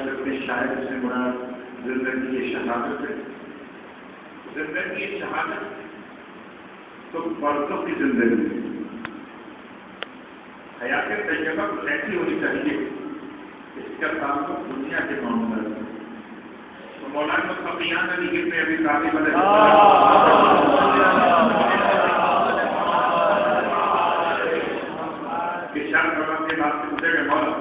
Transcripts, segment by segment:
اپنے شاعر سے مراد زندگی شہادت ہے. زندگی شہادت تو برسوں کی زندگی ہے. حیات طیبہ کچھ ایسی ہونی چاہیے اس کا تعلق دنیا کے معاملات سے. تو مولانا مصطفیان علی ابن ابی طالب علیہ کہ شان فرما کے بات سے پوچھے گا مولا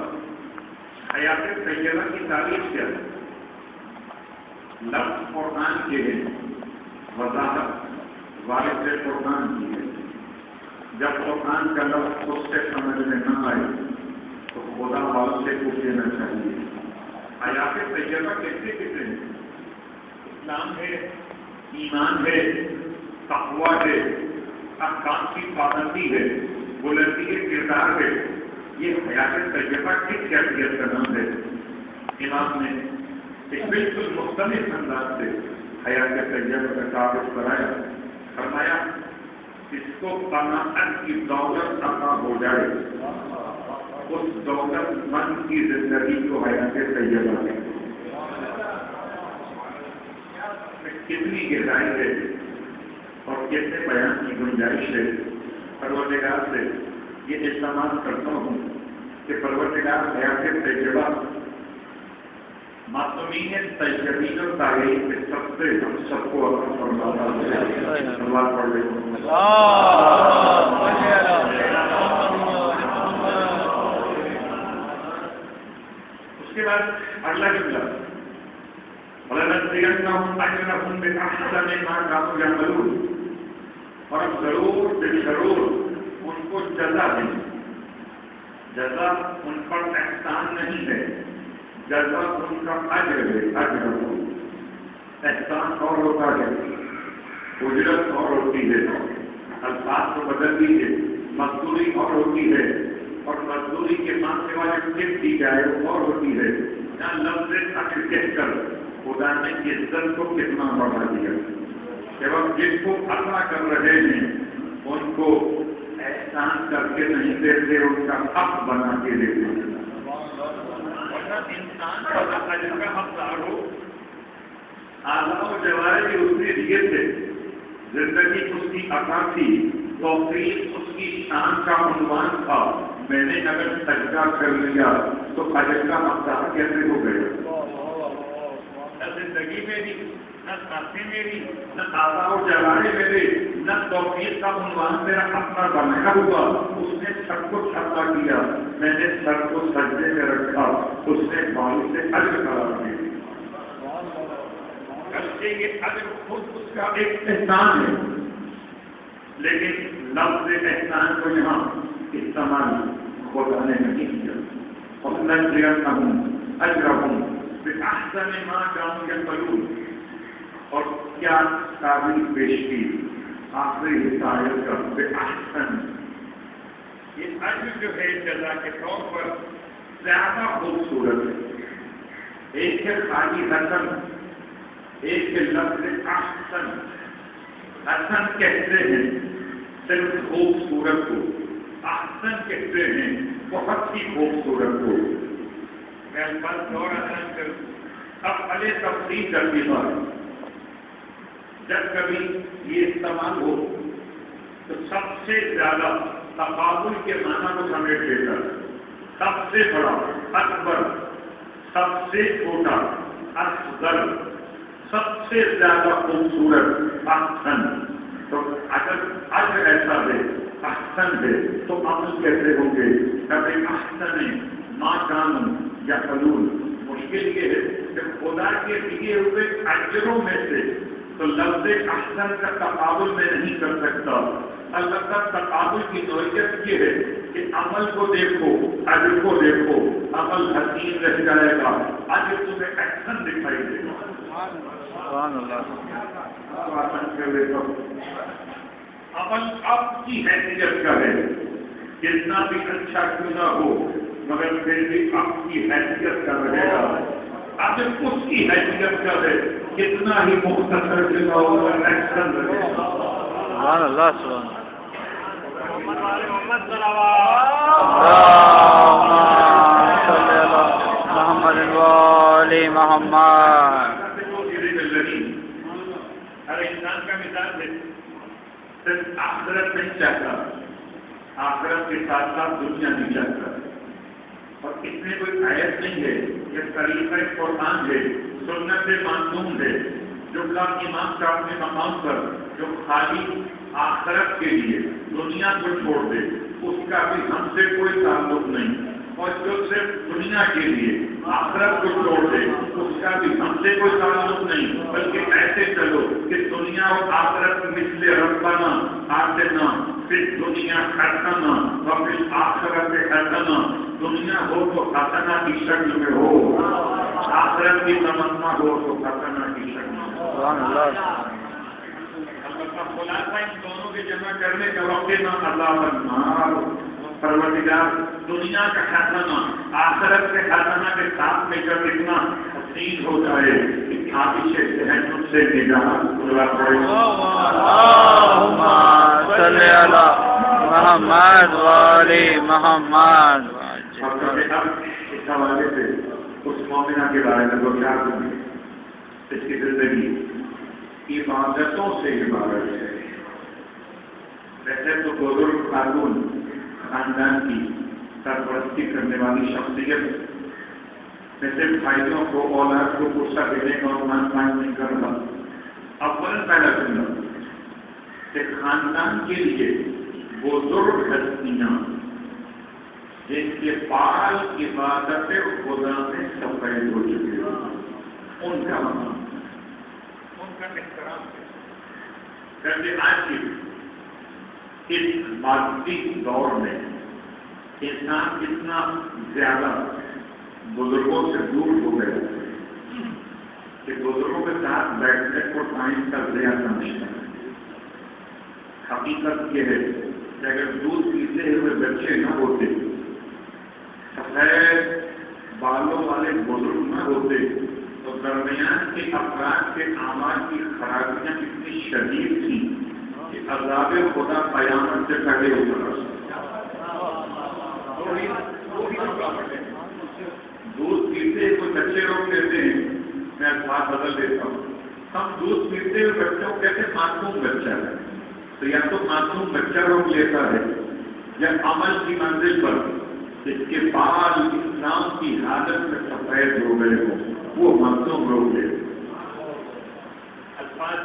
حیات طیبہ کی تعریف کیا ہے؟ لفظ قرآن کے ہے، وضاحت والد سے قرآن کی ہے. جب قرآن کا لفظ خود سے سمجھ میں نہ آئے تو خدا والد سے پوچھ لینا چاہیے. حیات طیبہ کیسے کہتے ہیں؟ اسلام ہے، ایمان ہے، تقویٰ ہے، احکام کی پابندی ہے، بلندی کردار ہے. یہ حیات طیبہ کس کیفیت کا نام ہے؟ امام نے ایک بالکل مختلف انداز سے حیات طیبہ کا تعارف کرایا. فرمایا اس کو قناعت کی دولت عطا ہو جائے اس دولت مند کی زندگی کو حیات طیبہ ہے. کتنی گہرائی ہے اور کتنے بیان کی گنجائش ہے. پروردگار سے یہ استعمال کرتا ہوں کہ پروردگار حیات طیبہ معصومین طیبین و طاہرین کے سب سے ہم سب کو عطا فرماتا ہے. اللہ پڑھ لے. اس کے بعد اگلا جملہ وَلَنَجْزِيَنَّهُمْ أَجْرَهُمْ بِأَحْسَنِ مَا كَانُوا يَعْمَلُونَ. اور ہم ضرور بالضرور ان کو جزا دیں. جزا ان پر احسان نہیں ہے، جزا ان کا اجر ہے. اجر احسان اور ہوتا ہے، اجرت اور ہوتی ہے. الفاظ کو بدل دیجیے. مزدوری اور ہوتی ہے اور مزدوری کے مانگنے والے ٹپ دی جائے اور ہوتی ہے. یہاں لفظ اجر کہہ کر خدا نے عزت کو کتنا بڑھا دیا کہ وہ جس کو عطا کر رہے ہیں ان کو احسان کر کے نہیں دیتے، ان کا حق بنا کے دیتے ہیں. انسان کا اجر کا حقدار ہو. اعلیٰ و جواہر کی اس کی نیت سے زندگی اس کی عطا تھی، توفیق اس کی شان کا عنوان تھا. میں نے اگر سجدہ کر لیا تو اجر کا حقدار کیسے ہو گیا؟ نہ زندگی میری، نہ سانسیں میری، نہ اعلیٰ و جواہر میرے، نہ توفیق کا عنوان میرا اپنا بنایا ہوا. اس نے سب کچھ عطا کیا. میں نے سب کو سجدے میں رکھا. اس نے باعث سے اجر قرار دیا. یہ اجر خود اس کا ایک احسان ہے، لیکن لفظ احسان کو یہاں استعمال خدا نے نہیں کیا. وَلَنَجْزِيَنَّهُمْ أَجْرَهُمْ بِأَحْسَنِ مَا كَانُوا يَعْمَلُونَ. اور کیا تعبیر پیش کی آخری ہدایت کا بِأَحْسَنِ. یہ اجر جو ہے جزا کے طور پر زیادہ خوبصورت ہے. ایک ہے خالی حسن، ایک ہے لفظ احسن. حسن کہتے ہیں صرف خوبصورت کو، احسن کہتے ہیں بہت ہی خوبصورت کو. میں الفاظ اور احسن کروں. اب پہلے تفصیل کرتی بات جب کبھی یہ استعمال ہو تو سب سے زیادہ تقابل کے معنی کو سمیٹ دیتا ہے. سب سے بڑا اکبر، سب سے چھوٹا اصغر، سب سے زیادہ خوبصورت احسن. تو اگر اجر ایسا ہے، احسن ہے، تو عمل کیسے ہوں گے؟ کبھی احسن ما کانوا یعملون. مشکل یہ ہے کہ خدا کے دیے ہوئے اجروں میں سے تو لفظ احسن کا تقابل میں نہیں کر سکتا. البتہ تقابل کی نوعیت یہ ہے کہ عمل کو دیکھو، اجر کو دیکھو. عمل حسین رہ جائے گا، اجر تمہیں احسن دکھائی دے گا. سبحان اللہ. عمل آپ کی حیثیت کا ہے، جتنا بھی اچھا کیوں نہ ہو مگر پھر بھی آپ کی حیثیت کا رہے گا. اجر اس کی حیثیت کا ہے، کتنا ہی مختصر کیوں نہ ہو مگر احسن رہے گا. سبحان اللہ. سبحان محمد وآل محمد. ہر انسان کا مزاج ہے صرف آخرت نہیں چاہتا، آخرت کے ساتھ ساتھ دنیا نہیں چاہتا. اور اس میں کوئی آیت نہیں ہے، یہ طریقہ قرآن ہے، سنت معصوم ہے، جو کام امام کا اپنے مقام پر جو خالی آخرت کے لیے دنیا کو چھوڑ دے اس کا بھی ہم سے کوئی تعلق نہیں، اور جو صرف دنیا کے لیے آخرت کو چھوڑ دے اس کا بھی ہم سے کوئی تعلق نہیں، بلکہ ایسے چلو کہ دنیا اور آخرت مثل ربنا آتنا، پھر دنیا حسنا اور پھر آخرت حسنا. دنیا ہو تو حسنا کی شکل میں ہو، آخرت کی تمنا ہو تو حسنا کی شکل میں ہو. خلاصہ ان دونوں کے جمع کرنے کا وقت نہ عذاب النار. پروردگار دنیا کا حسنا آخرت کے حسنا کے ساتھ میں جب اتنا حسین ہو جائے کہ آتش جہنم سے نجات دلا پڑے. اللہم صلی علی محمد وآل محمد. اور کبھی ہم اس حوالے سے اس مومنہ کے بارے میں دو چار دیں. اس کی زندگی عبادتوں سے عبادت ہے. ویسے تو بزرگ خاتون خاندان کی سرپرستی کرنے والی شخصیت ویسے بھائیوں کو اولاد کو غصہ دینے کا مان پائن نہیں کر رہا. اول پہلا جملہ کہ خاندان کے لیے بزرگ ہستیاں جن کے پال عبادت خدا میں سفید ہو چکے ان کا مقام، ان کا احترام ہے. جیسے آج کی اس مادی دور میں انسان اتنا زیادہ بزرگوں سے دور ہو گیا کہ بزرگوں کے ساتھ بیٹھنے کو ٹائم کا ضیاع سمجھتا ہے. حقیقت یہ ہے کہ اگر دودھ پیتے ہوئے بچے نہ ہوتے، سفید بالوں والے بزرگ نہ ہوتے تو درمیان کے افراد کے اعمال کی خرابیاں اتنی شدید تھیں کہ عذاب خدا قیامت سے پہلے ہو سکتا. دودھ پیتے کوئی بچے روک لیتے ہیں، میں بات بدل دیتا ہوں. ہم دودھ پیتے ہوئے بچوں کو کہتے معصوم بچہ ہے، تو یا تو معصوم بچہ روک لیتا ہے یا عمل کی منزل پر جس کے بعد اسلام کی حالت میں سفید ہو گئے ہو وہ معصوم روک لیتے. الفاظ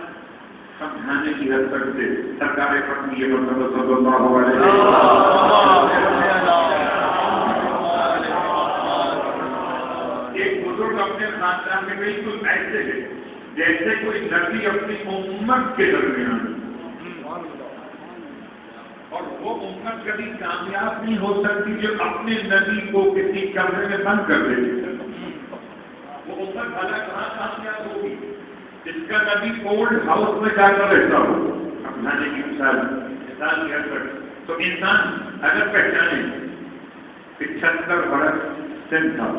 سمجھانے کی حد تک سے سرکار پٹنی یہ مرتبہ صلی اللہ علیہ وسلم ایک بزرگ اپنے خاندان میں بالکل ایسے ہے جیسے کوئی نبی اپنی امت کے درمیان، اور وہ امت کبھی کامیاب نہیں ہو سکتی جو اپنے نبی کو کسی کمرے میں بند کر دیتی. وہ امت بھلا کہاں کامیاب ہوگی جس کا نبی اولڈ ہاؤس میں جا کر رہتا ہو. اپنانے کی مثال کیا کر تو انسان اگر پہچانے 75 برس سن تھا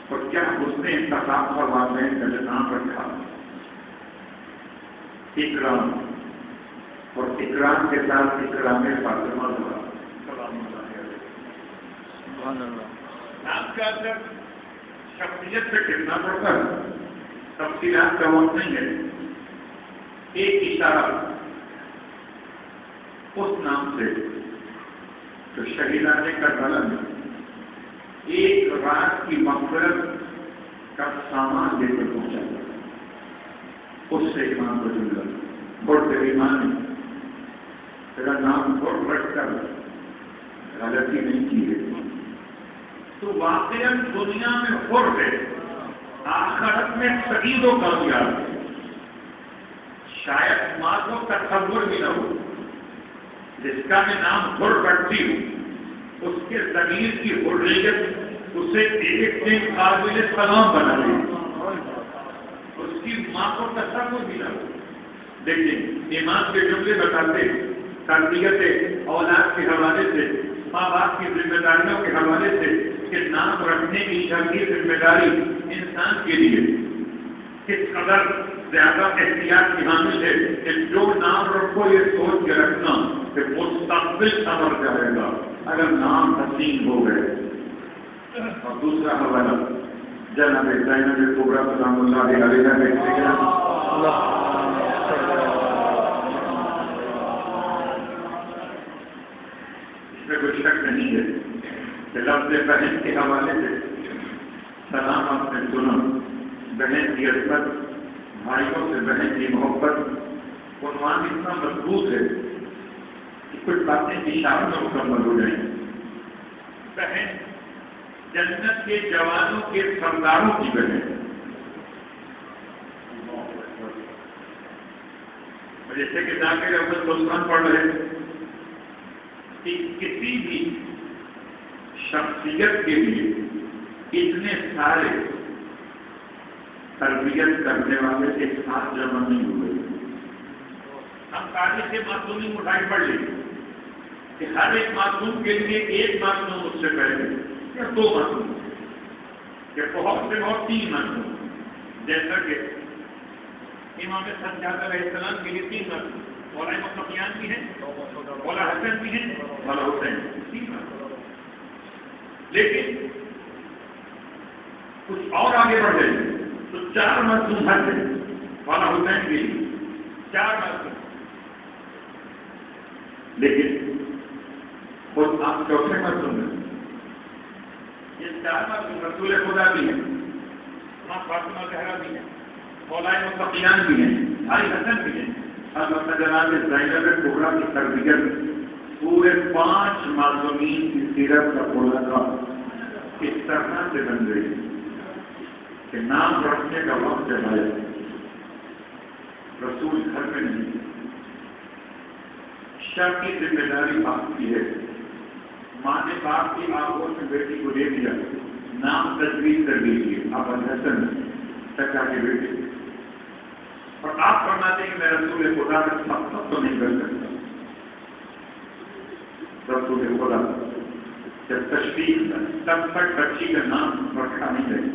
تو کیا اس نے انتخاب کا واقعہ کا نام رکھا اکرام، اور اکرام کے ساتھ اکرام فاطمہ ہوا. آپ کا اثر شخصیت پہ کتنا پڑتا ہے تفصیلات کا وقت نہیں ہے. ایک اشارہ اس نام سے جو شہیدان کربلا میں ایک رات کی مغفرت کا سامان لے کر پہنچا اس سے امام کو جملہ بڑھ ایمان ہے تیرا نام بہت رکھ کر غلطی نہیں کی ہے تو واقعا دنیا میں خور ہے، آخرت میں سعید و کامیاب ہے. شاید ماں کو تصور بھی نہ ہو جس کا میں نام خور رکھتی ہوں اس کے ضمیر کی حریت اسے ایک دن قابل سلام بنا دے. اس کی ماں کو تصور بھی نہ ہو. دیکھیں امام کے جملے بتاتے تربیت اولاد کے حوالے سے، ماں باپ کی ذمہ داریوں کے حوالے سے کہ نام رکھنے کی شرعی ذمہ داری انسان کے لیے کس قدر زیادہ احتیاط کی حامل ہے کہ جو نام رکھو یہ سوچ کے رکھنا کہ مستقبل سنور جائے گا اگر نام حسین ہو گئے. اور دوسرا حوالہ جناب زینب کبریٰ سلام اللہ علیہا بیٹھے گا. اس میں کوئی شک نہیں ہے کہ لفظ بہن کے حوالے سے سلام آپ نے سنا. بہن کی عزت، بھائیوں سے بہن کی محبت، عنوان اتنا مضبوط ہے کہ کچھ باتیں اشاروں میں مکمل ہو جائیں. بہن جنت کے جوانوں کے سرداروں کی بہن. جیسے کہ ذاکر احمد سلطان پڑھ رہے کہ کسی بھی شخصیت کے لیے اتنے سارے تربیت کرنے والے ایک ساتھ جمع نہیں ہوئے. ہم تاریخ معصومی اٹھائی پڑھ لیں کہ ہر ایک معصوم کے لیے ایک معصوم اس سے پہلے یا دو معصوم یا بہت سے بہت تین معصوم. جیسا کہ امام سجاد علیہ السلام کے لیے تین معصوم، مولا مصطفیان بھی ہیں، مولا حسن بھی ہیں، مولا حسین تین معصوم. لیکن کچھ اور آگے بڑھ گئے تو چار معصوم ہر ہیں. مولا حسین کے لیے چار معصوم. لیکن خود آپ چوتھے معصوم ہیں. یہ چار معصوم رسول خدا بھی ہیں، ماں فاطمہ زہرا بھی ہیں، مولا مصطفیان بھی ہیں، بھائی حسن بھی ہیں. حضرت جناب زینب کبریٰ کی تربیت پورے 5 معصومین کی سیرت کا خلاصہ اس طرح سے بن گئی کہ نام رکھنے کا وقت جب آیا رسول گھر میں نہیں. شر کی ذمہ داری باپ کی ہے. ماں نے باپ کی آنکھوں سے بیٹی کو دے دیا، نام تجویز کر دیجیے ابو الحسن چچا کے بیٹے. اور آپ فرماتے ہیں کہ میں رسول خدا کا سب تو نہیں کر سکتا. رسول خدا جب تشریف تب تک بچی کا نام رکھا نہیں جائے.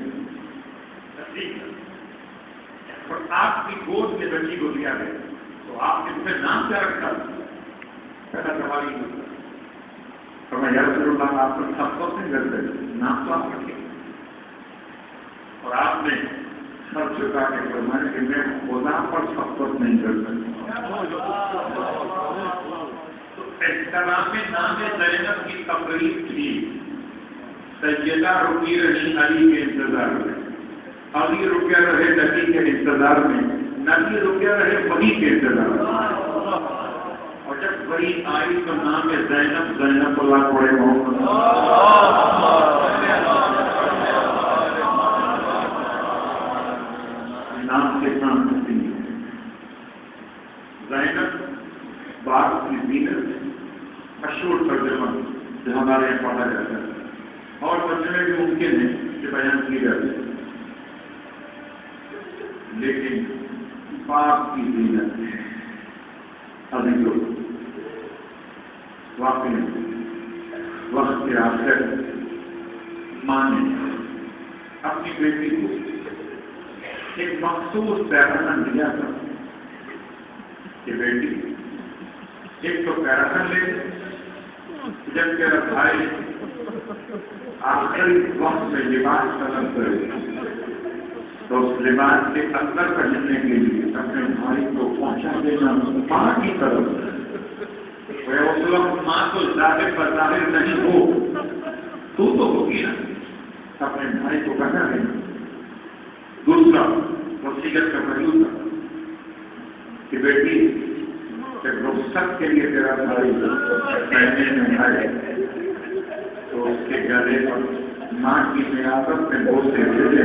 اور آپ کی گود میں بچی کو دیا گیا تو آپ نے اسے نام کیا رکھا؟ پہلا سوال ہی ہوتا. تو میں یا رسول اللہ آپ کو سب کو نہیں کرتے، نام تو آپ رکھے. اور آپ نے سب چکا کے فرمایا کہ میں خدا پر سبقت نہیں کر سکتا. تو احترام نام زینب کی تقریب تھی. سیدہ رکی رہی علی کے انتظار میں، علی رکے رہے نبی کے انتظار میں، نبی رکے رہے وحی کے انتظار میں. اور جب وحی آئی تو نام زینب زینب اللہ پڑھے محمد نام کے نام ہوتی ہے. زینب باغ کی زینت مشہور ترجمہ جو ہمارے یہاں پڑھا جاتا ہے اور ترجمے بھی ممکن ہے کہ بیان کی جاتی ہے. لیکن باغ کی زینت ابھی جو واقعی وقت کے آخر ماں نے اپنی بیٹی کو ایک مخصوص پیراثن دیا تھا کہ بیٹی ایک تو پیراثن لے جب تیرا بھائی آخری وقت میں لباس طلب کرے تو اس لباس کے اندر پہننے کے لیے اپنے بھائی کو پہنچا دینا ماں کی طرف. اس وقت ماں تو ظاہر بظاہر نہیں ہو تو ہوگی نا، اپنے بھائی کو کہنا دینا. دوسرا وصیت کا پہلو تھا کہ بیٹی جب رخصت کے لیے تیرا بھائی پہننے میں آئے تو اس کے گلے پر ماں کی نیابت میں بوسے دے.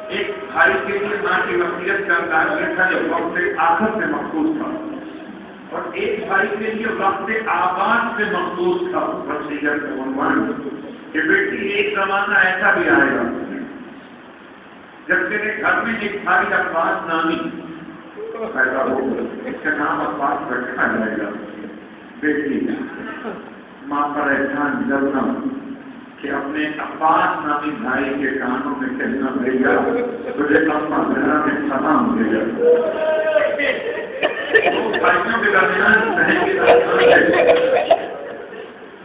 ایک بھائی کے لیے ماں کی وصیت کا انداز یہ تھا جو وقت آخر سے مخصوص تھا، اور ایک بھائی کے لیے وقت آباد سے مخصوص تھا وصیت کا عنوان کہ بیٹی ایک زمانہ ایسا بھی آئے گا جب تیرے گھر میں ایک بھائی عباس نامی پیدا ہوگا، اس کا نام عباس رکھا جائے گا. بیٹی ماں پر احسان جلنا کہ اپنے عباس نامی بھائی کے کانوں میں کہنا بھیا تجھے اپنا زہرا میں سلام دے گا. بھائیوں کے درمیان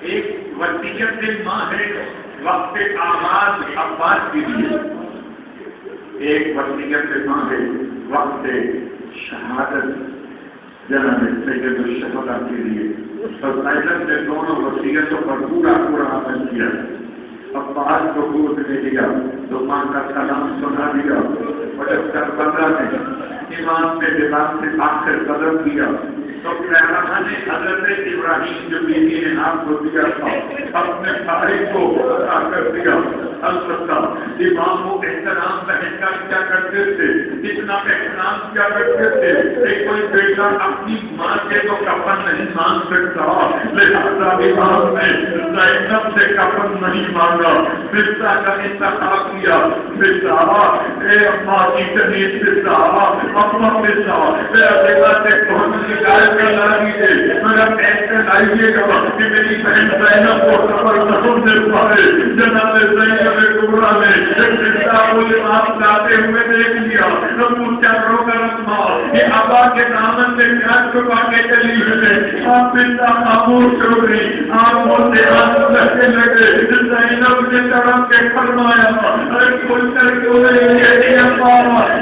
ایک وصیت ماں ہے وقت آغاز عباس کے لیے ایک وصیت ہے وقت شہادت جناب سید الشہداء کے لیے اور زینب نے دونوں وصیتوں پر پورا عمل کیا. عباس کو گود میں لیا، لقمان کا کلام سنا دیا، اور جب کربلا نے امام کے لباس سے آخر قدم کیا تو پیغمبر نے حضرت ابراہیم جو بیوی نے آپ کو دیا تھا اپنے بھائی کو عطا کر دیا. البتہ امام وہ احترام بہن کا کیا کرتے تھے، اتنا احترام کیا کرتے تھے کہ کوئی بیٹا اپنی ماں کے تو کفن نہیں مانگ سکتا، لہذا امام نے زینب سے کفن نہیں مانگا، فضہ کا انتخاب کیا. فضہ اے اماں کی جنید فضہ، اما فضہ میرا بیٹا سے کون سی گائے کا لا دیجیے، میرا پیسے لائیے گا کہ میری بہن زینب کو سفر نہ دے پائے. جناب زینب کبریٰ نے فضہ کو آپ لاتے ہوئے دیکھ لیا تو پوچھا رو کر رکھا کہ ابا کے دامن سے کیا چھپا کے چلی ہوئے. آپ فضہ خاموش ہو گئی، آپ بولتے آنسو بہنے لگے. زینب نے طرف کے فرمایا ارے کھل کر کیوں نہیں کہتی ابا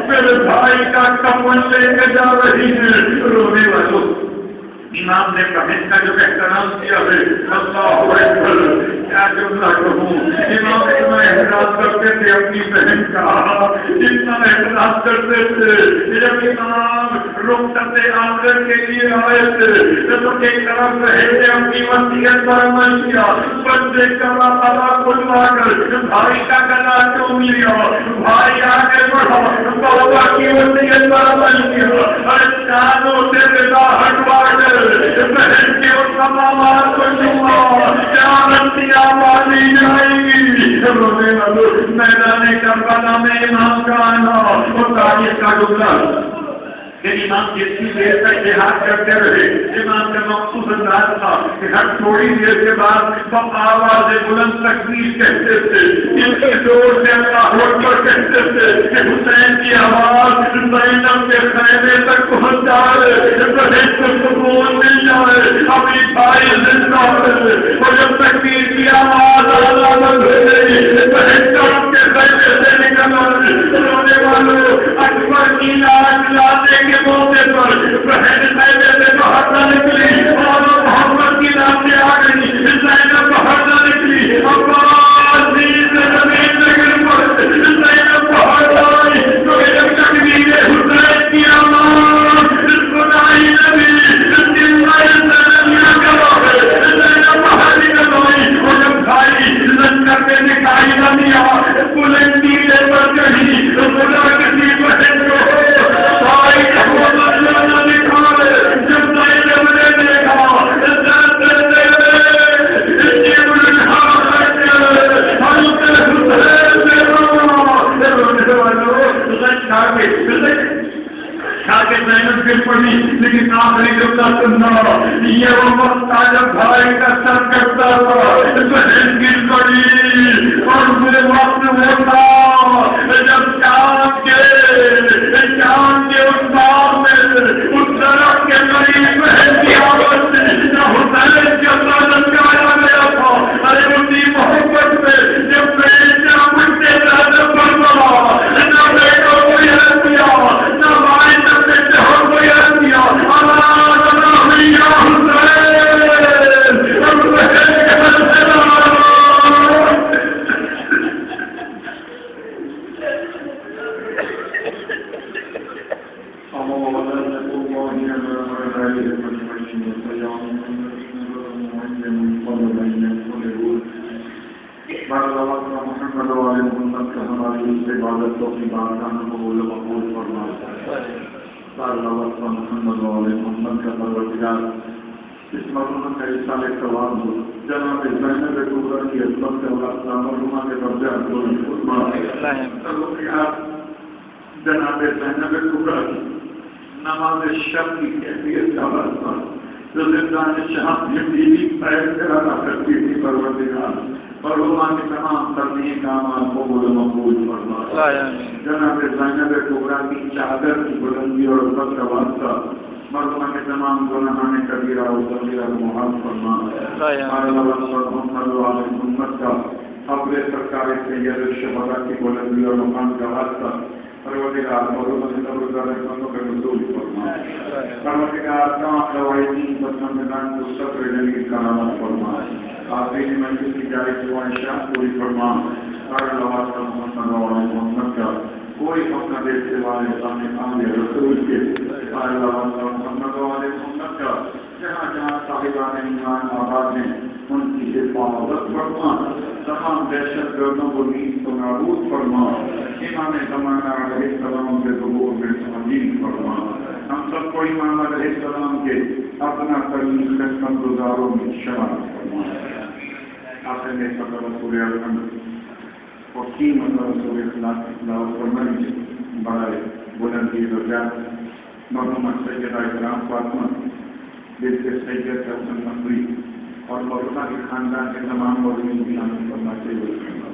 میرے بھائی کا کفن لے کے جا رہی ہے. رونے والوں امام نے بہن کا جو احترام کیا ہے اللہ اکبر، کیا جملہ کہوں. امام اتنا احترام کرتے تھے اپنی بہن کا، اتنا احترام کرتے تھے. جب امام رخصت آخر کے لیے آئے تھے تو ایک طرف رہے تھے اپنی وصیت پر عمل کیا، بندے کا پتا کھلوا کر بھائی کا گلا چوم لیا، بھائی آگے بڑھا بابا کی وصیت پر عمل کیا. ارے کانوں سے رضا ہٹوا کر بہن کے اس مقامات کو چھوا، کیا مانی جائے گی. رونے والوں میدان کربلا میں امام کا آنا اور تاریخ کا ڈبلا کہ امام جتنی دیر تک جہاد کرتے رہے. امام کا مخصوص انداز تھا کہ ہر تھوڑی دیر کے بعد سب آواز بلند تکبیر کہتے تھے، ان کی زور سے اللہ اکبر کہتے تھے کہ حسین کی آواز زینب کے خیمے تک پہنچ جائے، بہن کو سکون مل جائے، اپنی بھائی زندہ ہے. اور جب تکبیر کی آواز آواز بند ہو گئی بہن سب کے خیمے سے نکل آئی. رونے والوں اکبر کی لاش لانے کے موقع پر بہن خیمے سے باہر نہ نکلی اور محمد کی لاش آ گئی. زینب باہر نہ نکلی، عباس زمین میں گر پڑے. زینب باہر آئی تو جب تکبیر حسین کی آواز خدائی نبی زینب باہر نکل آئی. اور جب بھائی لشکر میں دکھائی نہ دیا بلند نیلے پر چڑھی خدا کسی بہن کو بھائی نہ دکھائے. جب زینب نے دیکھا زینب گر پڑی، لیکن آخری جملہ سننا یہ وہ وقت تھا جب بھائی کا سر کٹتا تھا. بہن گر پڑی اور وہ وقت وہ تھا جب چاند کے اس باغ میں اس درخت کے قریب بہن کی آواز سے نہ حسین کا سر لٹکایا گیا تھا. ارے اسی محبت میں جب بیٹا مجھے زیادہ پر پڑا، نہ بیٹا کو یاد کیا نہ بھائی نہ بیٹے کو یاد کیا. اس مرحوم کا حصہ ایک سوال ہو جناب زینب کبریٰ کی عظمت سے اللہ مرحومہ کے درجہ جناب زینب کبریٰ کی نماز شب کی کیفیت کا واسطہ جو زندان شاہ کی بیوی پیر کرانا کرتی تھی پروردگار مرحومہ کے تمام ترمیم کامات قبول و مقبول فرما. جناب زینب کبریٰ کی چادر کی بلندی اور عزت کا واسطہ مرحومہ کے تمام گناہان کبیرہ و صغیرہ کو معاف فرما. محمد کا اپنے سرکار سید الشہداء کی بلندی اور مقام کا واسطہ پروردگار مدد کے نزول فرما پروردگار تمام روایتی پسندگان کو صبر جمیل کرامت فرما آخری مجلس کی جاری دعائیں پوری فرما اور اللہ محمد کا کوئی اپنا دیکھنے والے سامنے آگے رسول کے اللہ محمد کا جہاں جہاں صاحبان ایمان آباد ہیں ان کی حفاظت فرما تمام دہشت گردوں کو نیز و نابود فرما امام زمانہ علیہ السلام کے ظہور میں تمجید فرما ہم سب کو امام علیہ السلام کے اپنا کریم خدمت گزاروں میں شمار فرما آخر میں صدر رسول الحمد اور کی مطلب رسول اخلاق تلاوت فرمائی بڑے بلندی درجات محمد سیدہ اکرام فاطمہ بنت سید حسن نقوی اور مولانا کے خاندان کے تمام مولوی بھی شامل کرنا چاہیے